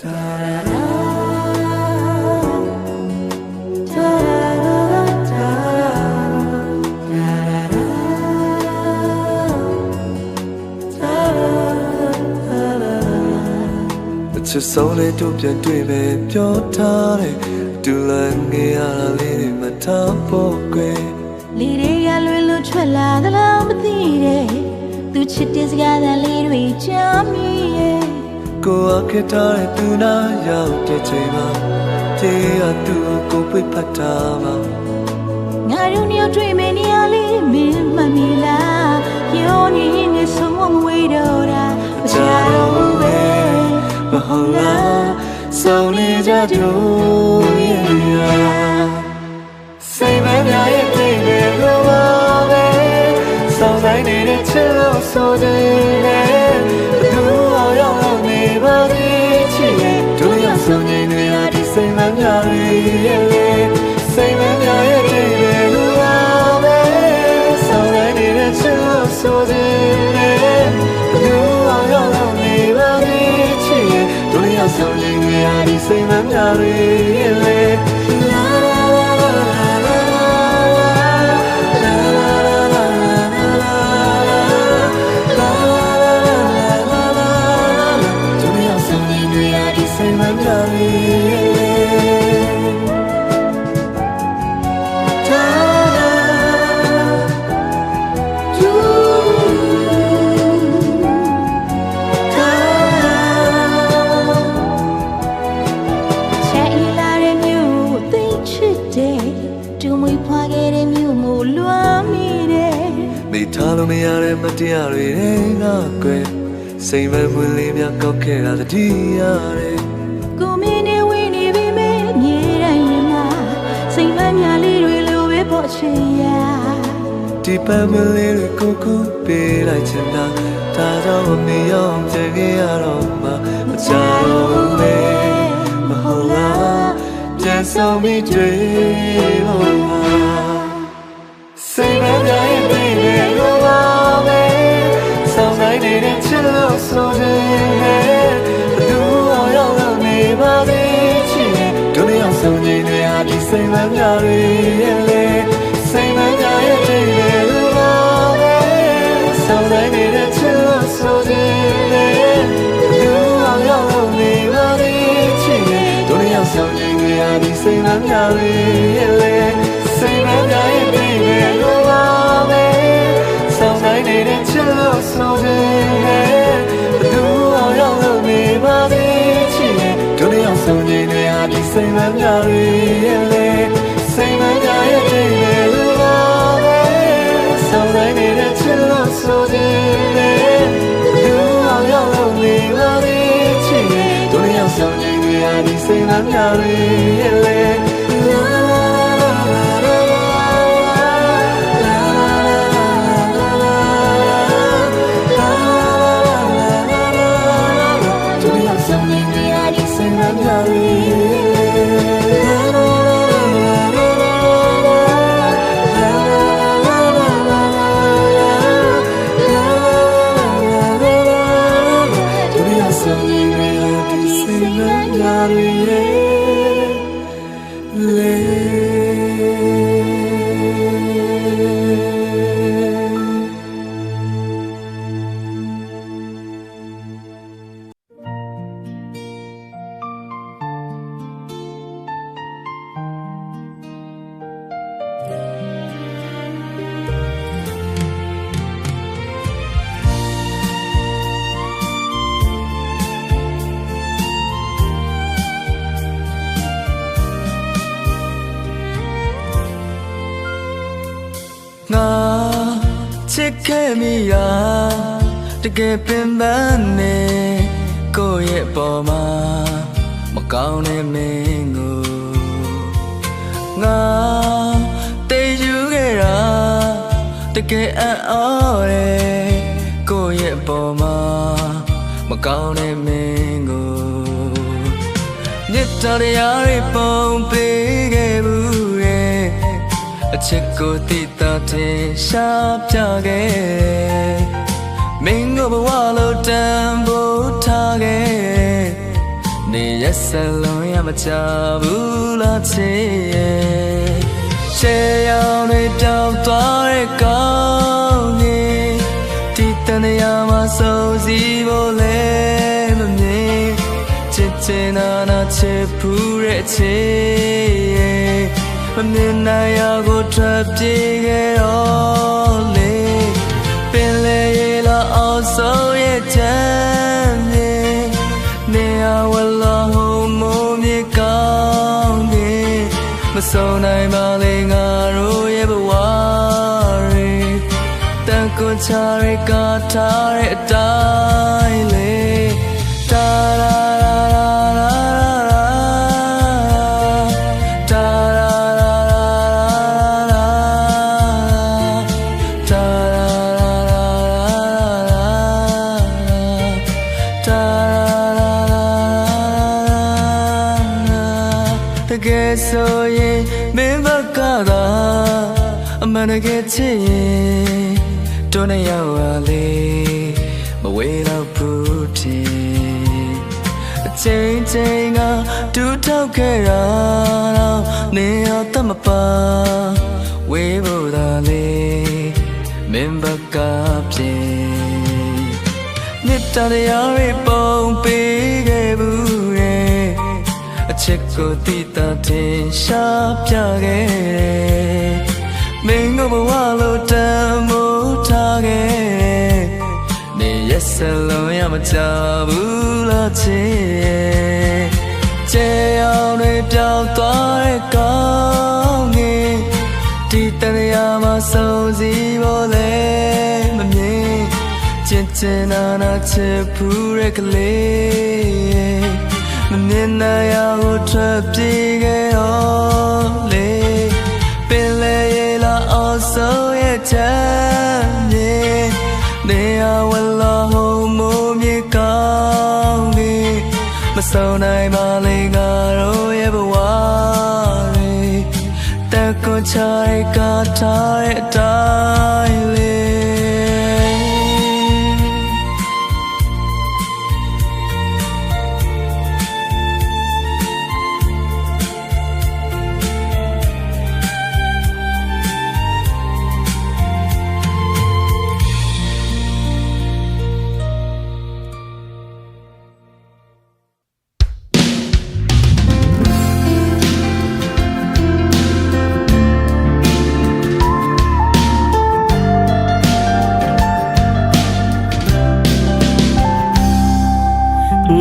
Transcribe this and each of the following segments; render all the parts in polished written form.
ချစ်ဆုံးလေးတို့ပြန်တွေ့ပဲပြောထားတယ်တူလန်ငယ်ရတာလေးတွေမထားဖို့ကွယ်လီတွေကလွင်လွန်ထွက်လာသလားမသိတဲ့သူချစ်တဲ့စကားသံလေးတွေကြားမိရဲ့ကိုယ်အခက်ထားတဲ့သူနာရောက်တဲ့ချိန်မှာပြေးရသူကိုပြဖတ်တာပါငါတို့နှစ်ယောက်တွေ့မယ်နေရာလေးမင်းမမီလားပြောနေရင်နဲ့ဆုံးမဝေးတော့တာမချတော့ဘူးပဲမဟုတ်လားဆုံးနေကြတို့ရဲ့စိတ်မများရဲ့ပြည့်နေလို့ပါပဲစောင်းဆိုင်နေတဲ့ချစ်လို့ဆိုတယ်သူအောင်ရောက်နေပါသေးချစ်ရဲ့တို့ရဆုံးနေနေရဒီစိတ်မများရဲ့စိတ်မများရဲ့ပြည့်နေလို့ပါပဲစောင်းဆိုင်နေတဲ့ချစ်လို့ဆိုတယ်သူအောင်ရောက်နေပါသေးချစ်ရဲ့တို့ရဆုံးနေနေရဒီစိတ်မများရဲ့ထားလို့မရတဲ့မတရားတွေငါကွယ်စိတ်မမွေးလေးများကောက်ခဲ့တာတတိရတယ်ကိုမင်းနဲ့ဝေးနေပြီမဲမြေတိုင်းရင်မှာစိတ်မများလေးတွေလိုပဲပေါ့ချင်ရဒီပန်းမလေးတွေကိုကိုပေးလိုက်ချင်တာဒါကြောင့်မရောကြင်ခဲ့ရတော့မှမချတော့ဘူးပဲမဟုတ်လားပြန်ဆောင်ပြီးတွေ့ဖို့စိတ်မများရဲ့နေတဲ့ချစ်လို့ဆိုတယ်သူအောင်ရောက်နေပါသေးချစ်တို့နှစ်ယောက်ဆုံးနေနေဟာဒီစိတ်မများရဲ့စိတ်မများရဲ့တည်းရဲ့လူပါပဲစောင်းနေနေတဲ့ချစ်လို့ဆိုတယ်သူအောင်ရောက်နေပါသေးချစ်တို့နှစ်ယောက်ဆုံးနေနေဟာဒီစိတ်မများရဲ့စိတ်မများရဲ့တည်းရဲ့လူပါပဲစောင်းနေတဲ့ချစ်လို့ဆိုတယ်သူအောင်ရောက်နေပါသေးချစ်တို့နှစ်ယောက်ဆုံးနေနေဟာဒီစိတ်မများရဲ့စိတ်မများရဲ့တည်းရဲ့လူပါပဲစောင်းနေတဲ့ချစ်လို့ဆိုတယ်သူအောင်ရောက်နေပါသေးချစ်တို့နှစ်ယောက်ဆုံးနေနေဟာဒီစိတ်မများရဲ့ငါချစ်ခဲ့မိရာတကယ်ပင်ပန်းနေကိုယ့်ရဲ့ပေါ်မှာမကောင်းတဲ့မင်းကိုငါတေးယူခဲ့တာတကယ်အံ့ဩတယ်ကိုယ့်ရဲ့ပေါ်မှာမကောင်းတဲ့မင်းကိုမြတ်တရားတွေပုံပေးခဲ့ဘူးရဲ့အချစ်ကိုတည်တာတင်ရှားပြခဲ့မင်းကိုဘဝလို့တန်ဖိုးထားခဲ့ နေရက်စလုံးရမချဘူးလားချစ်ရဲ့ရှေးရောင်တွေပြောင်းသွားတဲ့ကောင်းကင်ဒီတန်တရားမှာစိုးစည်းဖို့လဲမမြင်ချစ်ချင်နာချစ်ဖူးတဲ့ချစ်ရဲ့မမြင်နိုင်ရကိုထွက်ပြေးခဲ့တော့လေပင်လေရေလာအောင်ဆုံးရဲ့ချမ်းမြေနေရဝလာဟိုမိုးမြေကောင်းကင်မဆုံးနိုင်ပါလေငါတို့ရဲ့ဘဝတွေတန်ကိုချရကထားတဲ့အတိုင်းလေတာရာတကယ်ဆိုရင်မင်းဘက်ကသာအမှန်တကယ်ချစ်ရင်တို့နဲ့ရောက်ပါလေမဝေးတော့ဘူးဖြစ်အချိန်ချင်းကဒူးထောက်ခဲ့တာတော့နေရတတ်မပါဝေးဖို့သာလေမင်းဘက်ကဖြစ်မြတ်တရားတွေပုံပေးခဲ့ဘူးရဲ့အချစ်ကိုတည်တာတင်ရှားပြခဲ့မင်းကိုဘဝလို့တန်မိုးထားခဲ့နေရက်စလုံးရမချဘူးလားချစ်ကျေအောင်တွေပြောင်းသွားတဲ့ကောင်းကင်ဒီတန်ရာမှာဆုံးစည်းဖို့လဲမမြင်ချစ်ချင်နာချစ်ဖူးတဲ့ကလေးမမြင်နိုင်ရကိုထွက်ပြေးခဲ့တော့လေပင်လေရေလာအောင်ဆုံးရဲ့ချမ်းမြေနေရဝလာဟိုမိုးမြေကောင်းကင်မဆုံးနိုင်ပါလေငါတို့ရဲ့ဘဝတွေတန်ကိုချရကထားတဲ့အတိုင်းလေ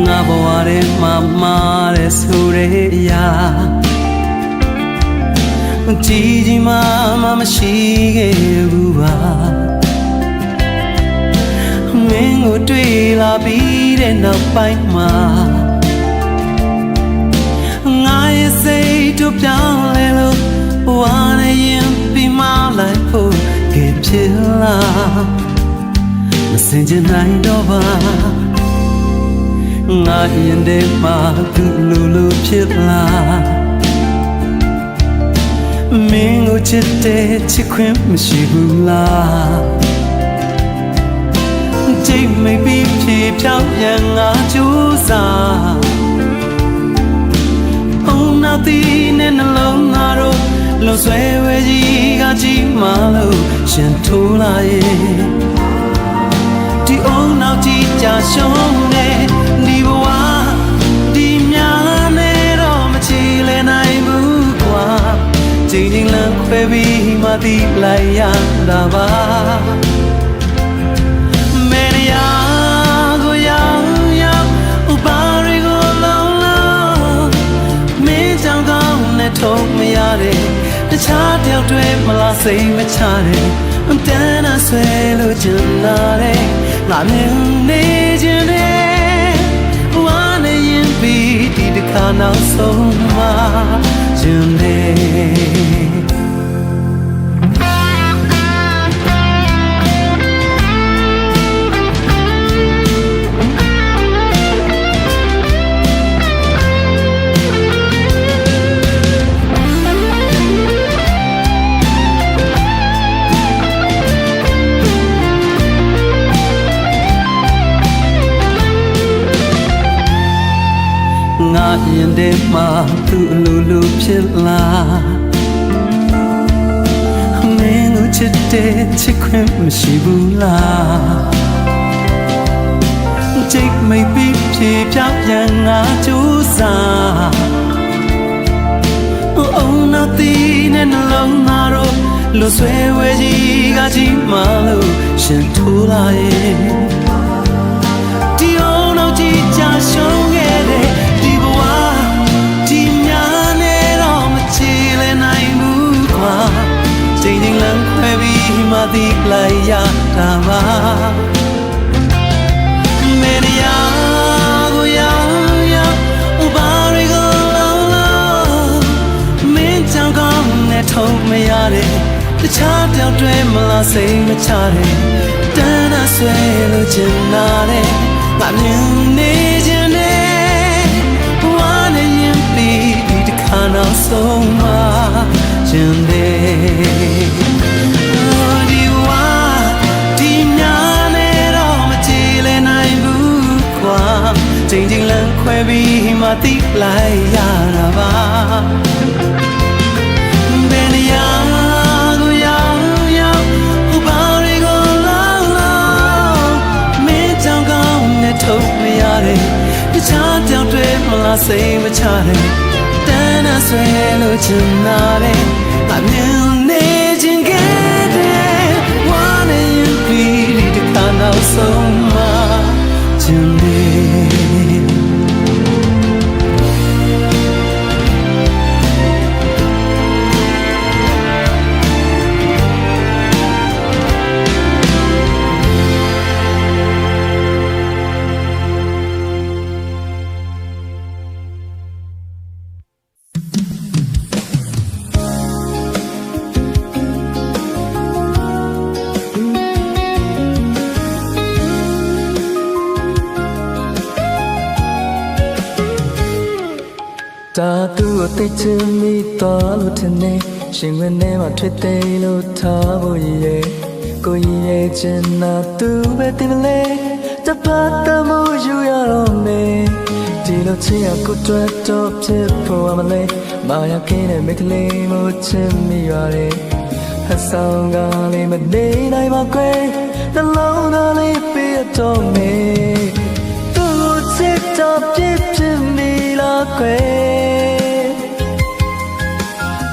ငါဘဝထဲမှာမာတဲ့ဆိုတဲ့အရာကြည်ကြီးမှမရှိခဲ့ဘူးပါမင်းကိုတွေ့လာပြီးတဲ့နောက်ပိုင်းမှာငါရဲ့စိတ်တို့ပြောင်းလဲလို့ဘဝနဲ့ရင်ပြီးမှလိုက်ဖို့ကဖြစ်လာမစင်ကြနိုင်တော့ပါငါရင်ထဲမှာသူ့လိုဖြစ်လာမင်းကိုချစ်တဲ့ချစ်ခွင့်မရှိဘူးလားကြိတ်မိတ်ပြီးဖြေဖြောင်းပြန်ငါကြိုးစားအုံနာတီနဲ့နှလုံးသားတို့လုံဆွဲဝဲကြီးကကြီးမှလို့ရှင်ထိုးလာရဲ့ဒီအုံနောက်ကြီးကြရှုံးနေဒီဘဝဒီများနဲ့တော့မချီလဲနိုင်ဘူးကွာချိန်ချိန်လမ်းခွဲပြီးမှသိလိုက်ရတာပါမေရယာကိုရောက်ဥပါရီကိုလုံးလုံးမင်းကြောင့်ကောင်းနဲ့ထုံးမရတဲ့တခြားတယောက်တွေမလားစိတ်မချတဲ့တန်းနာဆွဲလို့ကျင်လာတဲ့ငါမြင်နေခြင်းနဲ့ဝါနေရင်ပြီးဒီတစ်ခါနောက်ဆုံးမှခြင်းနဲ့ ငါရင်ထဲမှာသူ့လူဖြစ်လာမင်းကိုချစ်တဲ့ချစ်ခွင့်မရှိဘူးလားကြိတ်မိတ်ပြီးဖြေပြပြန်ငါကြိုးစားအိုးနာတီနဲ့နှလုံးသားတော့လူဆွေဝဲကြီးကကြီးမှလို့ရှင်ထိုးလာရဲ့ဒီအောင်တော့ကြည်ချရှုံးခဲ့တဲ့ဒီဘဝဒီများနဲ့တော့မချီလဲနိုင်ဘူးကွာချိန်ချိန်လမ်းခွဲပြီးမှသိလိုက်ရတာပါမင်းရာကိုရောက်ဥပါရီကိုလုံးလုံးမင်းကြောင့်ကောင်းနဲ့ထုံမရတဲ့တခြားတယောက်တွေမလားစိတ်မချတဲ့တန်းတာဆွဲလို့ချင်တာတဲ့ငါမြင်နေခြင်းနဲ့ဘဝနဲ့ရင်ပြီးဒီတစ်ခါနောက်ဆုံးမှခြင်းတဲ့ဒီဝါဒီညာနဲ့တော့မကြည့်လဲနိုင်ဘူးကွာချိန်ချိန်လမ်းခွဲပြီးမှသိလိုက်ရတာပါဘယ်နေရာထုတ်မရတဲ့တခြားကြောင်တွေမလားစိတ်မချတဲ့တန်းတာဆွဲလို့ချင်တာတဲ့ငါမြင်နေခြင်းကတဲ့ဝါနေရင်ပြီးဒီတစ်ခါနောက်ဆုံးမှခြင်းလေးတာသူ့ကိုသိချင်မိတော့လို့ထင်နေရှင်ဝင်ထဲမှာထွေးသိမ်းလို့ထားဖို့ရည်ကိုရဲ့ချင်တာသူပဲတင်လေတပတ်တမို့ယူရတော့မယ်ဒီလိုချင်ရကိုတွေ့တော့ဖြစ်ဖို့မလဲမာယာကင်းတဲ့မိကလေးမို့ချင်မိရတယ်ဟဆောင်ကလေးမနေနိုင်ပါကွယ်တလုံးသားလေးပြတော့မယ်သူ့ကိုချစ်တော့ဖြစ်မိလားကွယ်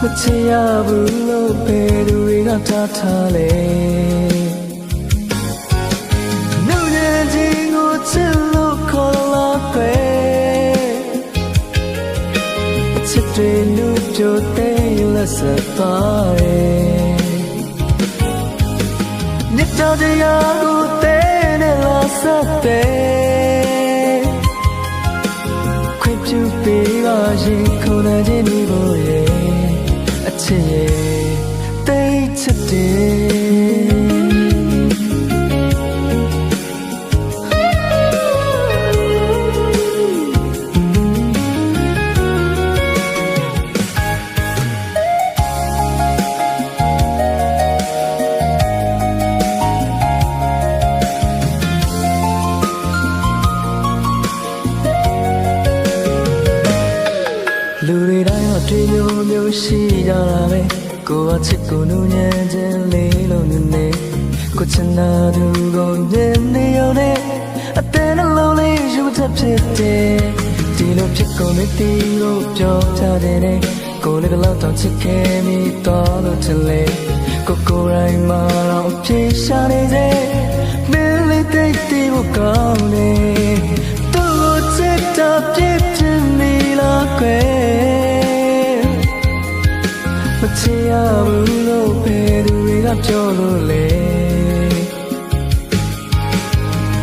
မချင်ရဘူးလို့ဘယ်သူတွေကထားလဲနှုတ်ရည်ချင်းကိုချစ်လို့ခေါ်လာကွယ်ချစ်တွေနှုတ်ကြတဲ့လက်ဆက်သွားရဲ့မြတ်တရားကိုတဲ့နဲ့လာဆက်တဲ့ခွင့်ပြုပေးပါရင်ခုနချင်းဒီဖို့ရဲ့အချစ်ရဲ့တိတ်ချစ်တယ်လူတွေတိုင်းတော့တွေ့မျိုးရှိကြတာပဲကိုယ်ကချစ်ကိုနူးညံ့ခြင်းလေးလို့နေကိုချင်တာသူကိုမြင်နေရုံနဲ့အသေးနှလုံးလေးယူထပ်ဖြစ်တယ်ဒီလိုဖြစ်ကုန်နေတီးလို့ပြောကြတယ်ကိုယ်လည်းကတော့တောင်းချစ်ခဲ့မိတော့လို့ထင်လေကိုရိုင်းမှာတော့ပြေရှာနေစေမင်းလေးတိတ်တီးဖို့ကောင်းနေသူ့ကိုချစ်တာပြည့်ချင်နေလားကွယ်မချင်ရဘူးလို့ဘယ်သူတွေကပြောလို့လဲ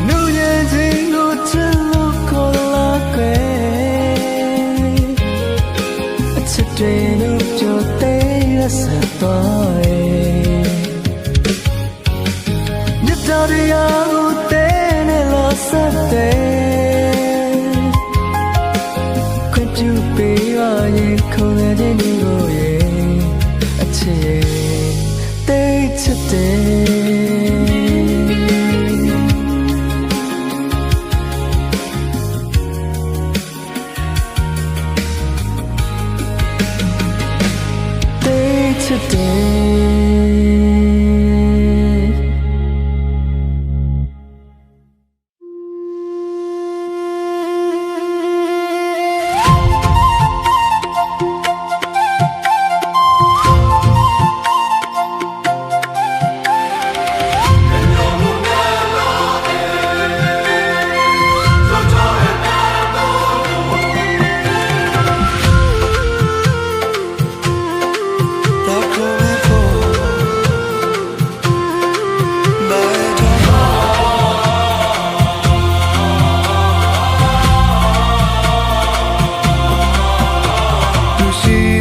နှုတ်ရည်ချင်းကိုချစ်လို့ခေါ်လာကွယ်အချစ်တွေလို့ပြောတဲ့လက်ဆက်သွားရဲ့မြတ်တရားကိုတဲ့နဲ့လာဆက်တဲ့ခွင့်ပြုပေးပါရင်ခုန်တဲ့ဒီကိုရဲ့အချစ်ရဲ့တိတ်ချစ်တယ် ဖြစ်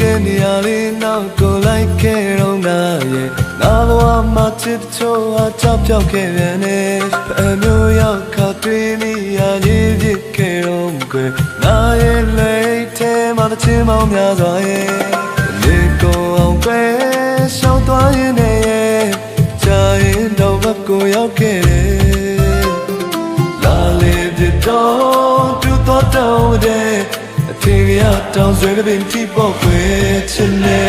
တယ်နေရာလေးနောက်ကိုလိုက်ခဲ့တော့ငါရဲ့ငါဘဝမှာချစ်ချိုးအချပြောက်ခဲ့ပြန်နေအမျိုးရောက်ခါတွေ့နေရရေးဖြစ်ခဲ့တော့ကွယ်ငါရဲ့လက်ထဲမှာတစ်ချင်းပေါင်းများစွာရဲ့နေကိုအောင်ပဲရှောင်းသွားရင်နဲ့ကြာရင်တော့ဘက်ကိုရောက်ခဲ့တယ်လာလေပြတော့တူတော့တော့တဲ့အထင်ရတောင်ဆွဲကပင်ထိပေါ့ခွေချင်နေ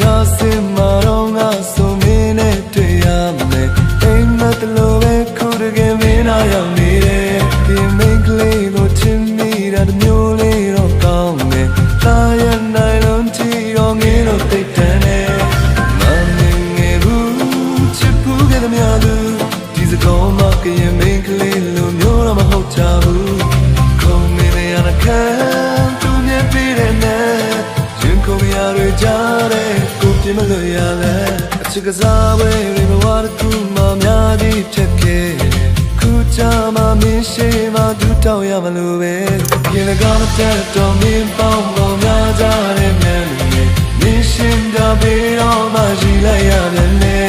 ဒါစင်မာတော့ငါဆိုမင်းနဲ့တွေ့ရမယ်အိမ်မက်တလို့ပဲခုတကယ်မင်းနာရောက်နေတယ်ဒီမိန်းကလေးကိုချစ်မိတာတမျိုးလေးတော့ကောင်းတယ်တာရဲ့နိုင်လုံးချီတော့ငင်းလို့တိတ်တန်တယ်မမင်းငယ်ဘူးချစ်ဘူးကတည်းကများလို့ဒီစကောင်းမကရင်မိန်းကလေးလိုမျိုးတော့မဟုတ်ချဘူးခုံမင်းနဲ့ရတဲ့ခံသူမြင်ပြီးတဲ့နဲ့ရင်ခုံရရကြတဲ့မလို့ရလဲအချစ်ကစားဝဲတွေဘဝတစ်ခုမှများကြီးဖြစ်ခဲ့ခုချာမှမင်းရှိမှဒူးတောင်းရမလို့ပဲရင်လည်းကောင်းတဲ့တော်မင်းပေါင်းပေါ်များကြတဲ့မြတ်လူတွေမင်းရှင်ကြပြီးတော့မှရှိလိုက်ရတယ်လေ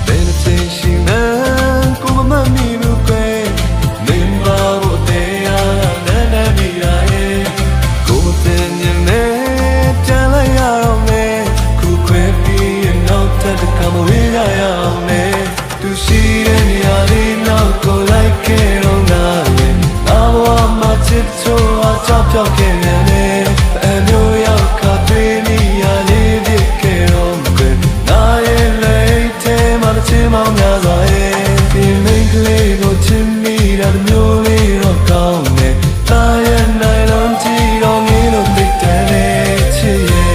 ဘယ်လိုသိရှိမှန်းကိုမမမီဘူးကွယ်မင်းပါဖို့တရားနဲ့နဲ့မိရရဲ့ကိုမသိမြင်နဲ့တန်လိုက်ရတော့မယ်တကမဝေးရအောင်နဲ့သူရှိတဲ့နေရာလေးနောက်ကိုလိုက်ခဲ့တော့ငါရဲ့ငါဘဝမှာချစ်ချိုးအချပြောက်ခဲ့တယ်အမျိုးရောက်ခါတွေ့နေရလေးဖြစ်ခဲ့တော့ကွယ်ငါရဲ့လက်ထဲမှာတစ်ချင်းပေါင်းများစွာရဲ့ဒီမိန်းကလေးကိုချစ်မိတာတမျိုးလေးတော့ကောင်းတယ်တာရဲ့နိုင်လုံးကြည့်တော့ငင်းလို့သိတယ်ချစ်ရဲ့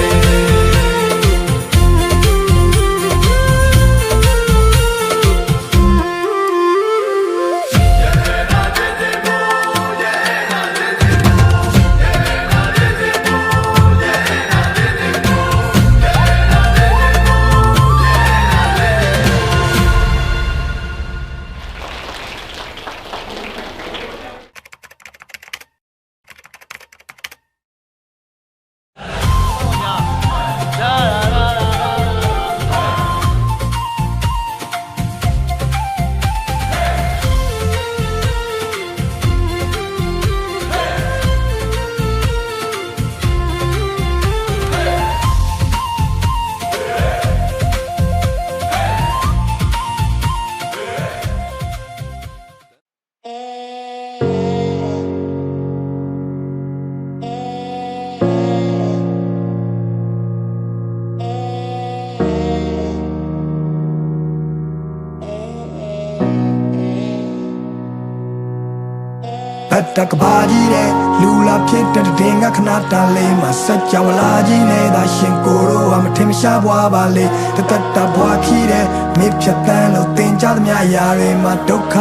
တကဘာကြီးတဲ့လူလာဖြစ်တဲ့တင်ကခဏတန်လေးမှာစัจ java လာကြီးနဲ့သာရှင်ကိုတို့ဟာမထင်မရှားဘွားပါလေတသက်တာဘွားဖြစ်တဲ့မိဖြတ်တန်းလို့သင်ကြသမျှရာတွေမှာဒုက္ခ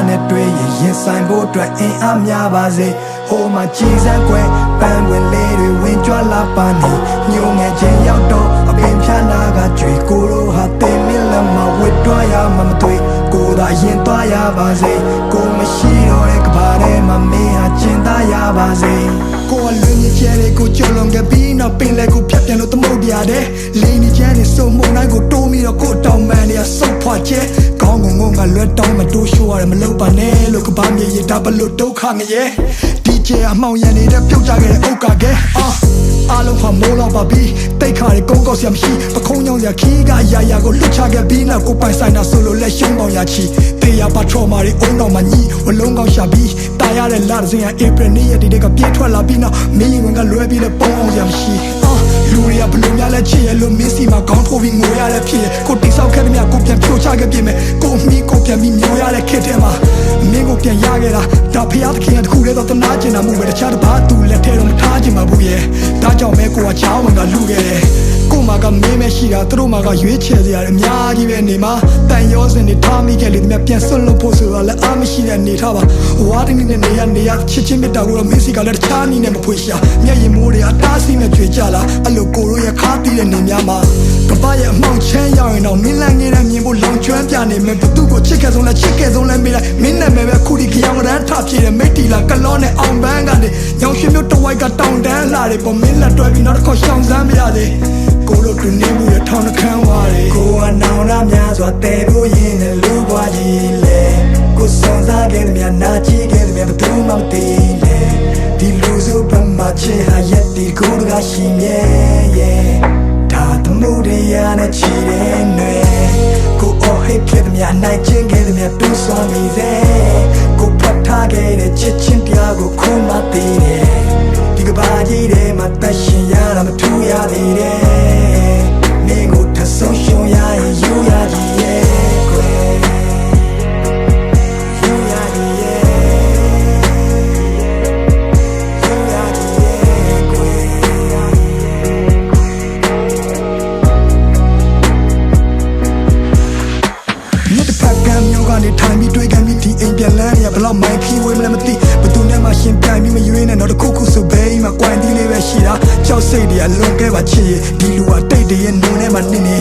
နဲ့တွေ့ရင်ဆိုင်ဖို့အတွက်အင်အားများပါစေဟိုမှာကြည်စမ်းကွယ်ပန်းဝင်လေးတွေဝင်ကြွလာပါနေညိုငယ်ချင်းရောက်တော့အပင်ဖြာနာကကြွေကိုတို့ဟာတင်မြင့်လက်မှာဝစ်တွားရမှာမတွေ့ကိုသာရင်သွားရပါစေကိုမရှိတော့တဲ့ကဘာထဲမှာမင်းဟာကျင်သားရပါစေကိုကလွင်မြချဲတွေကိုကြုံလုံးခဲ့ပြီးနောက်ပင်လဲကိုဖြတ်ပြန်လို့သမုတ်ပြတဲ့လိန်နေချဲနေစုံမုံတိုင်းကိုတိုးပြီးတော့ကိုတောင်မန်တွေကစုပ်ဖွာ ကျဲကောင်းငုံငါလွတ်တောင်းမတိုးရှိုးရတယ်မလုပ်ပါနဲ့လို့ကဘာမြေရတာဘလို့ဒုက္ခငရဲဒီကျဲအမောင်ရနေတဲ့ပြုတ်ကြခဲ့တဲ့အုတ်ကကဲအားလုံးဟာမိုးလောက်ပါပြီတိတ်ခါတွေကုန်းကောက်စရာမရှိပခုံးညောင်းစရာခီးကရာကိုလွတ်ချခဲ့ပြီးနောက်ကိုပိုင်ဆိုင်တာဆိုလို့လက်ရှုံးပေါင်ရချီတေးရပါထရောမာတွေအုံတော်မှာညီဝလုံးကောက်ရှာပြီးတာရတဲ့လာစဉ်ရဧပြီနေ့ရက်ဒီကပြေးထွက်လာပြီးနောက်မင်းရင်ဝင်ကလွဲပြီးလဲပုံအောင်စရာမရှိလူတွေကဘလို့များလဲချစ်ရလို့မင်းစီမှာခေါင်းထိုးပြီးငိုရတဲ့ဖြစ်ရကိုတိဆောက်ခဲ့တဲ့မြကိုပြန်ဖြိုချခဲ့ပြင်မဲ့ကိုမီကိုပြန်ပြီးမျိုးရတဲ့ခက်တဲ့မှာမင်းကိုပြန်ရခဲ့တာဒါဖျားသခင်တခုလေးတော့တနာကျင်တာမှုပဲတခြားတစ်ပါးသူလက်ထဲတော့မထားချင်ပါဘူးရဲ့ဒါကြောင့်မဲကိုကချောင်းဝင်ကလူခဲ့တယ်ကိုမကမင်းမရှိတာသူတို့မကရွေးချယ်စရာအများကြီးပဲနေမှာတန်ရောစင်နေထားမိခဲ့လေတမပြန်ဆွတ်လို့ဖို့ဆိုတော့လည်းအားမရှိတဲ့နေထားပါဝါတင်းနဲ့နေရချစ်ချင်းမြတ်တာကိုတော့မင်းစီကလည်းတခြားနည်းနဲ့မဖွေရှာမျက်ရည်မိုးတွေအတားစီးနဲ့ကြွေကြလာအဲ့လိုကိုတို့ရခါတီးတဲ့နေများမှာကပရဲ့အမောင်ချမ်းရောက်ရင်တော့မင်းလန်းနေတဲ့မြင်ဖို့လောင်ကျွမ်းပြနေမယ်ဘသူကိုချစ်ခဲ့ဆုံးလဲချစ်ခဲ့ဆုံးလဲမေးလိုက်မင်းနဲ့မဲပဲခုဒီခရောင်ရန်ထပြည့်တဲ့မိတ်တီလာကလောနဲ့အောင်ပန်းကနေညောင်ရွှေမျိုးတဝိုက်ကတောင်တန်းလာတယ်ပေါ်မင်းလက်တွဲပြီးနောက်တစ်ခေါက်ရှောင်စမ်းမရသေးကိုလိုတူနေမှုရထောင်းနှခမ်းဝါရီကိုကနောင်လာများစွာတဲဖို့ရင်းနဲ့လူပွားကြီးလေကိုစွန်စားခဲ့တဲ့မြနာချီခဲ့တဲ့မြဘသူမှမသိလေဒီလူစုပမာချေဟာရက်ဒီကိုကရှိမြဲရဲ့ဒါတမှုတွေရနဲ့ချီတဲ့နွေကိုအော်ဟစ်ခဲ့တဲ့မြနိုင်ချင်းခဲ့တဲ့မြတူးစွာမိစေကိုဖတ်ထားခဲ့တဲ့ချစ်ချင်းပြားကိုခုမှသိတယ်ဒီကဘာကြီးထဲမှာတရှင်ရတာမထူရသေးတယ်မင်းကိုထဆုံးရှုံးရရင်ယူရကြီးရဲ့ကွယ်ယူရကြီးရဲ့ယူရကြီးရဲ့ကွယ်မြတ်ဖက်ကံမျိုးကနေထိုင်ပြီးတွေ့ကန်ပြီးဒီအိမ်ပြန်လန်းရဘလောက်မိုင်းဖြီးဝဲမလဲမသိဘသူနဲ့မှရှင်ပြိုင်ပြီးမရွေးနဲ့တော့တခုခုဆိုဘေးမှာကွိုင်တီးလေးပဲရှိတာကြောက်စိတ်တွေကလွန်ခဲ့ပါချစ်ဒီလူကတိတ်တရဲ့နုံထဲမှာနစ်နေ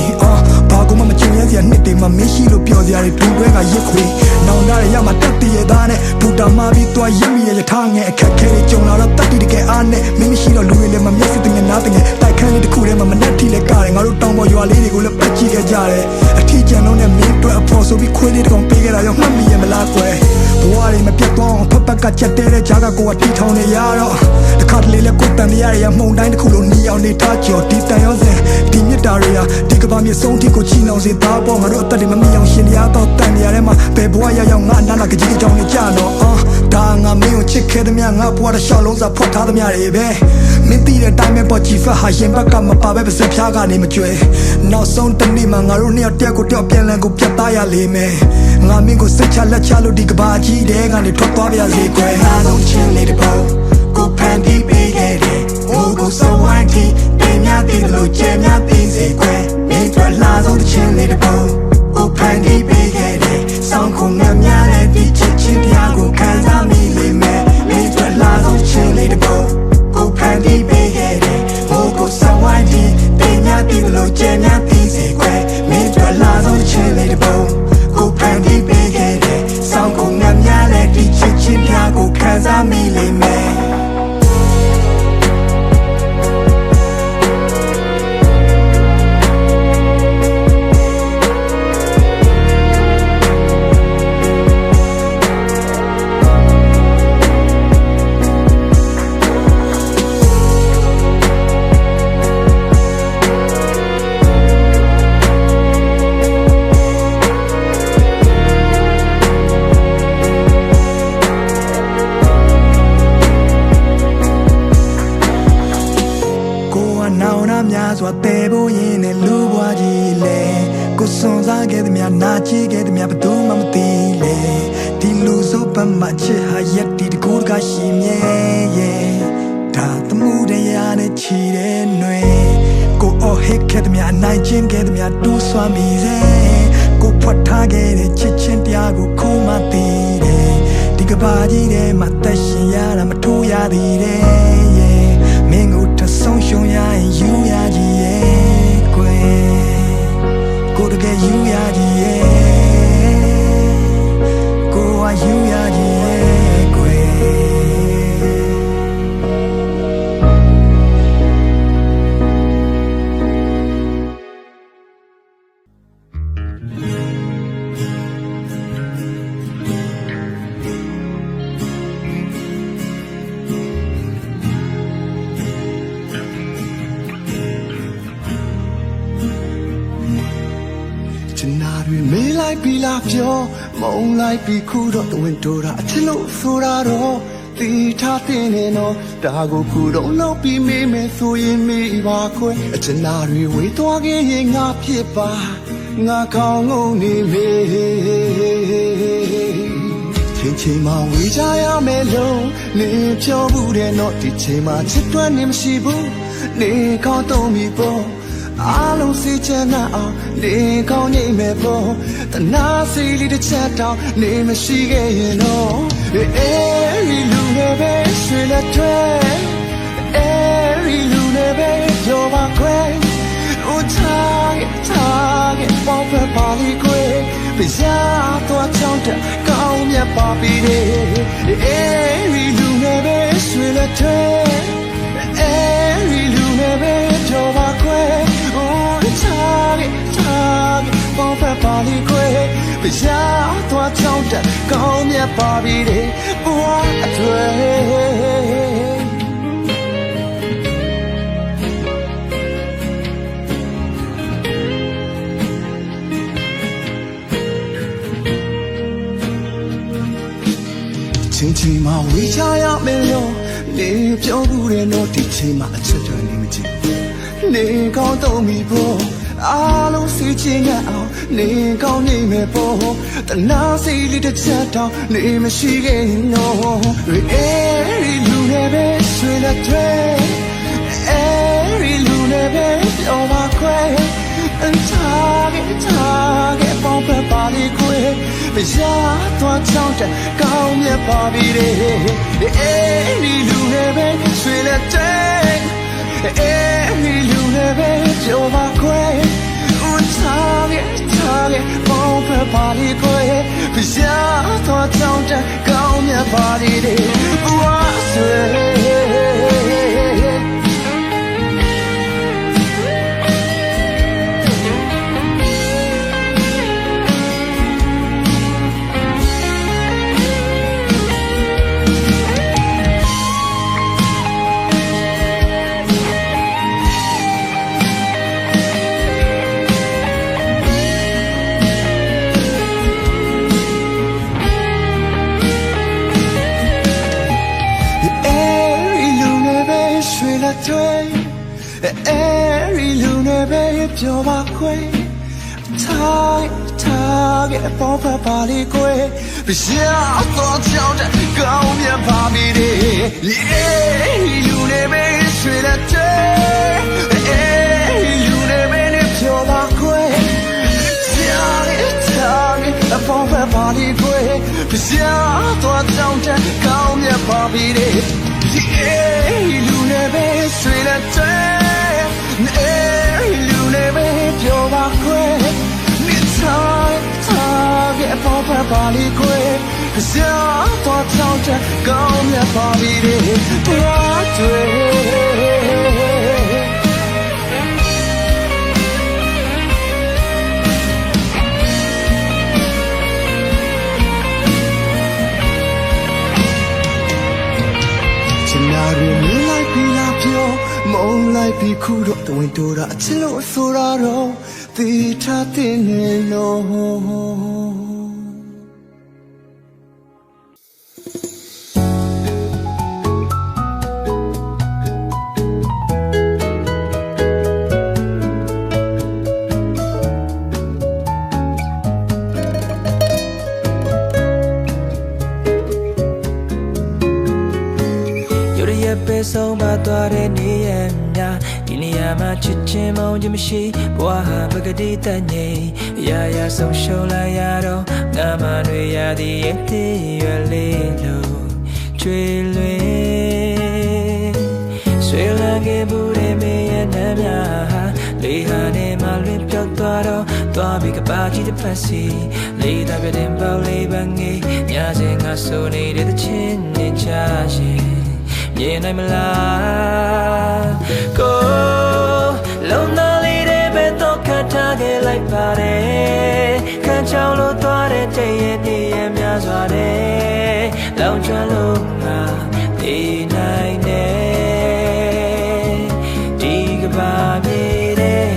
ဘာကူမှမချင်ရစရာနှစ်တွေမှာမင်းရှိလို့ပြောစရာတွေဒူတွဲကရစ်ခွေနောင်တရရမှာတက်တည်ရသားနဲ့ဘူတာမာပြီးသွားရမိရထားငယ်အခက်ခဲတွေကြုံလာတော့တက်တည်တကယ်အားနဲ့မင်းမရှိတော့လူတွေလည်းမမျက်စိတငယ်နားတငယ်တိုက်ခန်းလေးတစ်ခုထဲမှာမနှက်ထိလဲကားတယ်ငါတို့တောင်ပေါ်ရွာလေးတွေကိုလည်းပတ်ကြည့်ခဲ့ကြတယ်အထီးကျန်လုံးနဲ့မင်းတို့အဖို့ဆိုပြီးခွေးလေးတစ်ကောင်ပေးခဲ့တာရောမှတ်မိရမလားကွယ်ဘဝတွေမပြတ်သွားအောင်ဖက်ကချက်တဲတဲ့ဂျာကကိုကတီထောင်နေရတော့တခါတလေလဲကိုတန်ရရမှုန်တိုင်းတစ်ခုလုံးနီအောင်နေထားကြော်ဒီတန်ရောစင်ဒီမြတ်တာတွေဟာဒီကဘာမြေဆုံးထိကိုချီနှောင်စေသားပေါ်ငါတို့အသက်တွေမမြင်အောင်ရှင်ရတော့တန်ရထဲမှာဘယ်ဘဝရောက်ငါနာနာကကြီးကြောင်နေကြတော့ဒါငါမင်းကိုချစ်ခဲ့သည်များငါဘဝတစ်လျှောက်လုံးစာဖွက်ထားသည်များတွေပဲမင်းသိတဲ့တိုင်းမဲ့ပေါ်ချီဖက်ဟာရင်ဘက်ကမပါပဲပါစဖျားကနေမကြွယ်နောက်ဆုံးတနေ့မှာငါတို့နှစ်ယောက်တယောက်ကိုတယောက်ပြန်လည်ကိုပြတ်သားရလိမ့်မယ်ငါမင်းကိုစိတ်ချလက်ချလို့ဒီကဘာကြီးတဲကနေထွက်သွားပြရစေကွယ်အားလုံးချင်းလေးတစ်ပုံကိုဖန်တီးပေးခဲ့တယ်ဟိုကိုစဝိုင်းတီတင်များတည်လို့ကျဲများတည်စေကွယ်မင်းတို့လာဆုံးချင်းလေးတစ်ပုံကိုဖန်တီးပေးခဲ့တယ်ဆောင်းခုံများများနဲ့ဒီချစ်ချင်းတရားကိုခံစားမိလိမ့်မယ်မင်းတို့လာဆုံးချင်းလေးတစ်ပုံကိုဖန်တီးပေးခဲ့တယ်ဟိုကိုစဝိုင်းတီတင်များတည်လို့ကျဲများတည်စေကွယ်မင်းတို့လာဆုံးချင်းလေးတစ်ပုံကိုဖန်တီးပေးခဲ့တယ်ဆောင်းခုံများများနဲ့ဒီချစ်ချင်းတရားကိုခံစားမိလိမ့်မယ်များစွာတဲဖို့ရင်းနဲ့လူဘွားကြီးလေကိုစွန်စားခဲ့သည်များနာချီခဲ့သည်များဘသူမှမသိလေဒီလူစုပမာချစ်ဟာရက်ဒီတကူတကရှိမြဲရဲ့ဒါတမှုတရားနဲ့ချီတဲ့ຫນွေကိုအော်ဟစ်ခဲ့သည်များနိုင်ချင်းခဲ့သည်များတူးဆွမ်းမိစေကိုဖွက်ထားခဲ့တဲ့ချစ်ချင်းတရားကိုခုမှသိတယ်ဒီကဘာကြီးထဲမှာသက်ရှင်ရတာမထူရသေးတယ်မင်းကိုထဆုံးရှုံးရရင်ယူရကြီးရဲ့ကွယ်ကိုတကယ်ယူရကြီးရဲ့ကိုကယူရကြီးရဲ့ကွယ် ချင်နာတွေမေးလိုက်ပြီးလားပြောမုံလိုက်ပြီးခုတော့တဝင်းတို့တာအချစ်လို့ဆိုတာတော့တီထားတဲ့နေတော့ဒါကိုခုတော့လောက်ပြီးမေးမယ်ဆိုရင်မေးပါခွဲအချင်နာတွေဝေးသွားခဲ့ရင်ငါဖြစ်ပါငါကောင်းငုံနေမေးချိန်မှာဝေးကြရမယ်လို့နေပြောဘူးတဲ့တော့ဒီချိန်မှာချစ်တွန်းနေမရှိဘူးနေကောင်းတော့မိပေါ့အားလုံးစိတ်ချမ်းသာအောင်နေကောင်းနေမယ်ပေါ့တနာစီလေးတစ်ချက်တောင်နေမရှိခဲ့ရင်တော့အဲဒီလူနဲ့ပဲဆွေလက်ထွဲအဲဒီလူနဲ့ပဲပြောပါခွဲဦးထားခဲ့ပေါင်းဖက်ပါလိခွဲပြရာတော့ချောင်းတက်ကောင်းမြတ်ပါပြီအဲဒီလူနဲ့ပဲဆွေလက်ထွဲအဲဒီလူနဲ့ပဲပြောပါခွဲပေါင်းဖက်ပါလိခွဲပြရာတော့ချောင်းတက်ကောင်းမြတ်ပါပြီဘဝအတွေ့ချိန်မှာဝေးချရမယ်လို့နေပြောဘူးတဲ့တော့ဒီချိန်မှာအချက်တွေနေမကြည့်နေကောင်းတော့မိဖို့အားလုံးစီချင်ရအောင်နေကောင်းနေမယ်ပေါ့တနာစီလေးတစ်ချက်တောင်နေမရှိခဲ့နော်အဲဒီလူနဲ့ပဲဆွေလက်ထွဲအဲဒီလူနဲ့ပဲပြောပါခွဲထားခဲ့ပေါင်းဖက်ပါလိခွဲပြရာတော့ချောင်းတက်ကောင်းမြတ်ပါပြီအဲဒီလူနဲ့ပဲဆွေလက်ထွဲအဲဒီလူနဲ့ပဲပြောပါခွဲထားခဲ့ပေါင်းဖက်ပါလိခွဲပြရာတော့ချောင်းတက်ကောင်းမြတ်ပါပြီဘဝဆွေအဲဒီလူနဲ့ပဲပြောပါခွဲထားခဲ့ပေါင်းဖက်ပါလိခွဲပြရာတော့ချောင်းတက်ကောင်းမြတ်ပါပြီအဲဒီလူနဲ့ပဲဆွေလက်တဲ့အဲဒီလူနဲ့ပဲပြောပါခွဲထားခဲ့ပေါင်းဖက်ပါလိခွဲပြရာတော့ချောင်းတက်ကောင်းမြတ်ပါပြီအဲဒီလူနဲ့ပဲဆွေလက်တဲ့လူနဲ့ပဲပြောပါခွဲနေထားခဲ့ပေါင်းဖက်ပါလိခွဲကြာတော့ချောင်းချက်ကောင်းမြတ်ပါပြီဘဝတွေ့မုံလိုက်ပြီးခုတော့တဝင်းတို့တာအချစ်လို့ဆိုတာတော့သိထားတဲ့နေလို့ပဲဆုံးပါသွားတဲ့နေရများဒီနေရာမှာချစ်ချင်းမုန်းခြင်းမရှိဘဝဟာပကတိတတ်ငြိမ်ရာရာဆုံးရှုံးလိုက်ရတော့ငါမတွေရသည်ရဲ့တည်ရွယ်လေးလို့ကျွေလွင်ဆွေလာခဲ့ဘူးတဲ့မေရဲ့နာမဟာလေဟာနဲ့မလွင်ပြောက်သွားတော့သွားပြီးကပါကြီးတစ်ဖက်စီလေးတာပြတဲ့ပေါလေးပန်းငယ်ညစဉ်ငါဆိုနေတဲ့ချင်းနေချရှင်မြင်နိုင်မလားကိုလုံးသားလေးတွေပဲတော့ခတ်ထားခဲ့လိုက်ပါတယ်ခံချောင်းလို့သွားတဲ့တည့်ရဲ့နေရများစွာတဲ့လောင်ကျွမ်းလို့ငါနေနိုင်တယ်ဒီကဘာမြေတဲ့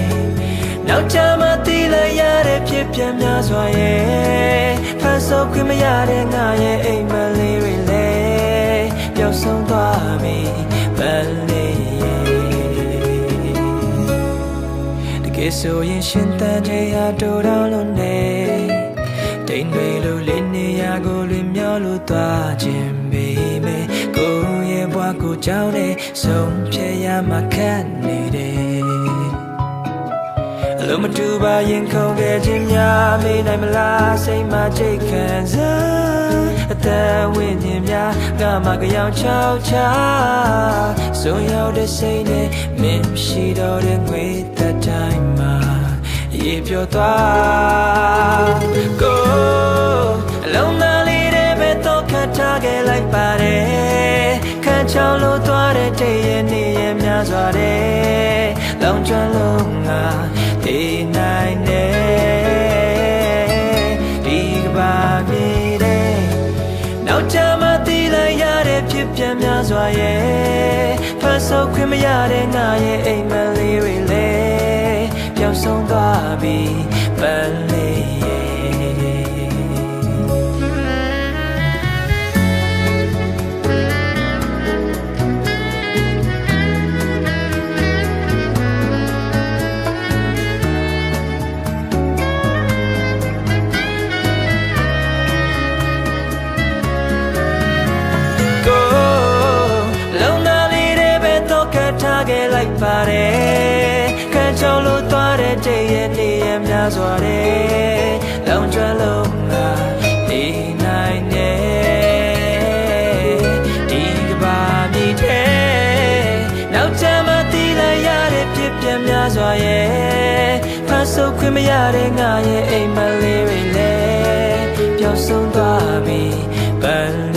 နောက်ချမှတီးလိုက်ရတဲ့ဖြစ် ပြန်များစွာရဲ့ဖန်ဆုပ်ခွင့်မရတဲ့ငါရဲ့အိမ်မလေးတွေလေပျောက်ဆုံးသွားပြီပန်းလေးတကယ်ဆိုရင်ရှင်တန်တဲ့ဟာတိုးတောင်းလို့နေတိမ်တွေလိုလေးနေရာကိုလွင်မျောလို့သွားခြင်းပေမဲ့ကိုယ့်ရဲ့ဘဝကိုကြောက်နေဆုံးဖြတ်ရမှခက်နေတယ်အလုံးမတူပါရင်ခုန်ခဲ့ခြင်းများမေးနိုင်မလားစိတ်မှချိတ်ခံစားအသက်ဝိညာဉ်များကမှကြောင်ချောက်ချဆိုရောက်တဲ့စိတ်နဲ့မင်းရှိတော့တဲ့ငွေသက်တိုင်းမှာရေပြောသွားကိုအလုံးသားလေးတွေပဲတော့ခတ်ထားခဲ့လိုက်ပါတယ်ခန့်ချောင်းလို့သွားတဲ့တည့်ရဲ့နေရများစွာတဲ့လောင်ကျွမ်းလုံးငါဒီနိုင်နေဒီကဘာမြေတဲ့နောက်ချမှတီးလိုက်ရတဲ့ဖြစ်ပြန်များစွာရဲ့ဖန်ဆုပ်ခွင့်မရတဲ့ငါရဲ့အိမ်မလေးတွေလေပျောက်ဆုံးသွားပြီပန်းလေးရဲ့ထားခဲ့လိုက်ပါတယ်ခန့်ချောင်းလို့သွားတဲ့တည့်ရဲ့နေရများစွာတဲ့လောင်ကျွမ်းလုံးငါဒီနိုင်နေဒီကဘာမြေထဲနောက်ချမှတီးလိုက်ရတဲ့ဖြစ်ပြန်များစွာရဲ့ဖန်ဆုပ်ခွင့်မရတဲ့ငါရဲ့အိမ်မလေးတွေလည်းပျောက်ဆုံးသွားပြီပန်း